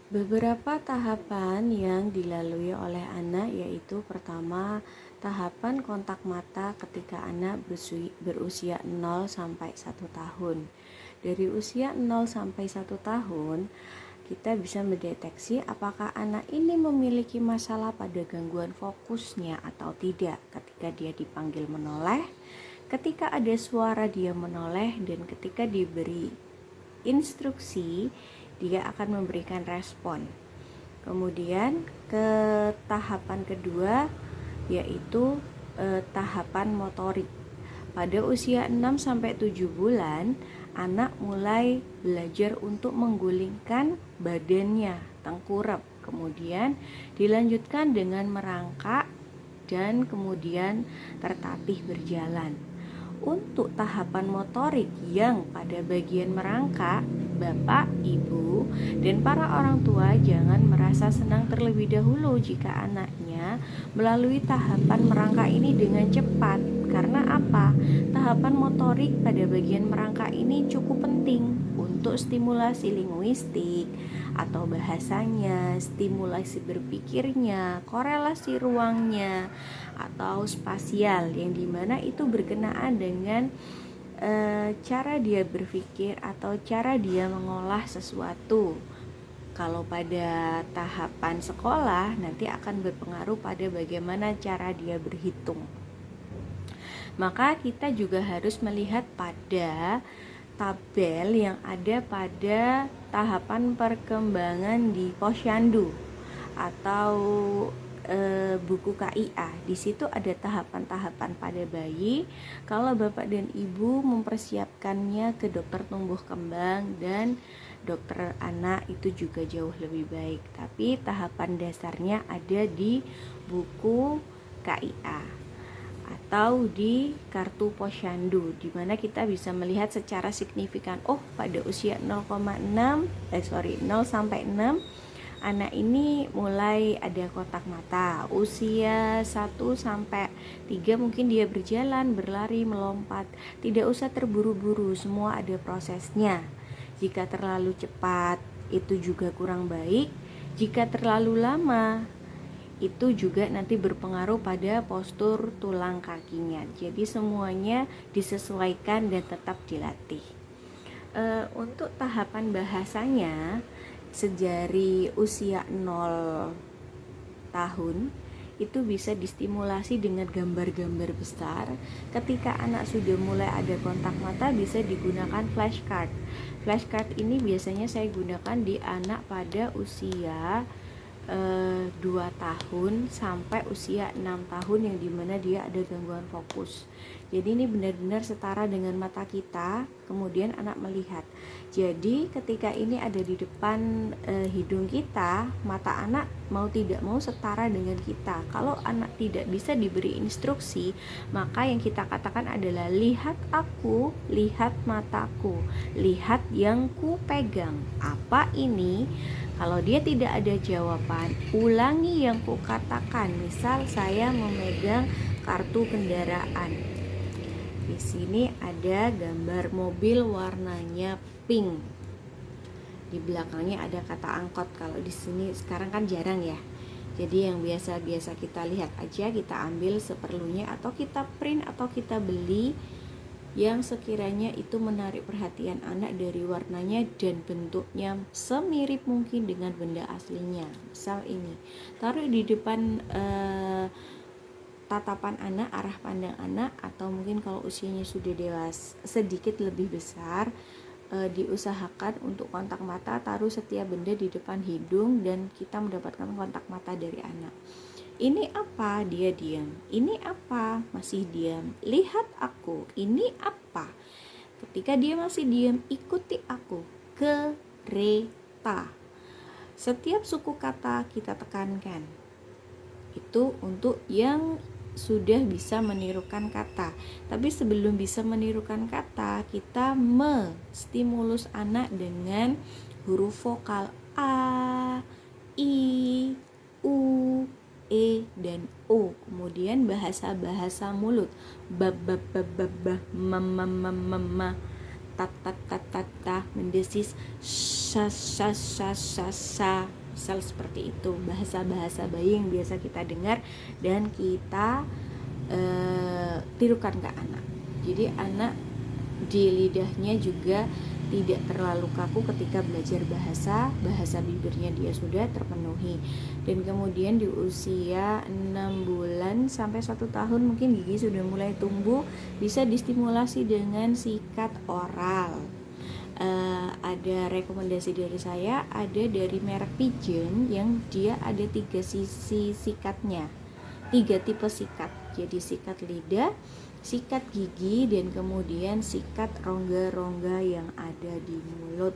Beberapa tahapan yang dilalui oleh anak yaitu pertama, tahapan kontak mata ketika anak berusia 0 sampai 1 tahun. Dari usia 0 sampai 1 tahun, kita bisa mendeteksi apakah anak ini memiliki masalah pada gangguan fokusnya atau tidak ketika dia dipanggil menoleh, ketika ada suara dia menoleh, dan ketika diberi instruksi dia akan memberikan respon. Kemudian ke tahapan kedua yaitu tahapan motorik. Pada usia 6 sampai 7 bulan, anak mulai belajar untuk menggulingkan badannya, tengkurap. Kemudian dilanjutkan dengan merangkak dan kemudian tertatih berjalan. Untuk tahapan motorik yang pada bagian merangkak, Bapak, Ibu, dan para orang tua jangan merasa senang terlebih dahulu jika anaknya melalui tahapan merangkak ini dengan cepat. Karena apa? Tahapan motorik pada bagian merangkak ini cukup penting untuk stimulasi linguistik atau bahasanya, stimulasi berpikirnya, korelasi ruangnya, atau spasial yang dimana itu berkenaan dengan cara dia berpikir atau cara dia mengolah sesuatu. Kalau pada tahapan sekolah nanti akan berpengaruh pada bagaimana cara dia berhitung. Maka kita juga harus melihat pada tabel yang ada pada tahapan perkembangan di Posyandu atau buku KIA. Di situ ada tahapan-tahapan pada bayi. Kalau Bapak dan Ibu mempersiapkannya ke dokter tumbuh kembang dan dokter anak itu juga jauh lebih baik. Tapi tahapan dasarnya ada di buku KIA atau di kartu Posyandu, di mana kita bisa melihat secara signifikan, pada usia 0 sampai 6 anak ini mulai ada kontak mata. Usia 1 sampai 3 mungkin dia berjalan, berlari, melompat. Tidak usah terburu-buru, semua ada prosesnya. Jika terlalu cepat itu juga kurang baik. Jika terlalu lama itu juga nanti berpengaruh pada postur tulang kakinya. Jadi semuanya disesuaikan dan tetap dilatih. Untuk tahapan bahasanya sejari usia 0 tahun itu bisa distimulasi dengan gambar-gambar besar. Ketika anak sudah mulai ada kontak mata bisa digunakan flashcard. Flashcard ini biasanya saya gunakan di anak pada usia 2 tahun sampai usia 6 tahun yang dimana dia ada gangguan fokus. Jadi ini benar-benar setara dengan mata kita, kemudian anak melihat. Jadi ketika ini ada di depan hidung kita, mata anak mau tidak mau setara dengan kita. Kalau anak tidak bisa diberi instruksi, maka yang kita katakan adalah lihat aku, lihat mataku, lihat yang ku pegang. Apa ini? Kalau dia tidak ada jawaban, ulangi yang kukatakan. Misal saya memegang kartu kendaraan. Di sini ada gambar mobil warnanya pink. Di belakangnya ada kata angkot. Kalau di sini sekarang kan jarang ya. Jadi yang biasa-biasa kita lihat aja, kita ambil seperlunya atau kita print atau kita beli yang sekiranya itu menarik perhatian anak dari warnanya dan bentuknya semirip mungkin dengan benda aslinya. Misal ini, taruh di depan tatapan anak, arah pandang anak, atau mungkin kalau usianya sudah dewasa sedikit lebih besar, diusahakan untuk kontak mata taruh setiap benda di depan hidung dan kita mendapatkan kontak mata dari anak. Ini apa? Dia diam. Ini apa? Masih diam. Lihat aku. Ini apa? Ketika dia masih diam, ikuti aku. Kereta. Setiap suku kata kita tekankan. Itu untuk yang sudah bisa menirukan kata. Tapi sebelum bisa menirukan kata, kita menstimulus anak dengan huruf vokal A, I, U, E, dan O. Kemudian bahasa-bahasa mulut, ba ba ba ba ba, ma ma ma ma ma, ta ta ta ta ta, mendesis, sh, sa, misal seperti itu, bahasa-bahasa bayi yang biasa kita dengar dan kita tirukan ke anak. Jadi anak di lidahnya juga tidak terlalu kaku ketika belajar bahasa bibirnya dia sudah terpenuhi. Dan kemudian di usia 6 bulan sampai 1 tahun mungkin gigi sudah mulai tumbuh, bisa distimulasi dengan sikat oral. Ada rekomendasi dari saya, ada dari merek Pigeon yang dia ada 3 sisi sikatnya, 3 tipe sikat. Jadi sikat lidah, sikat gigi, dan kemudian sikat rongga-rongga yang ada di mulut.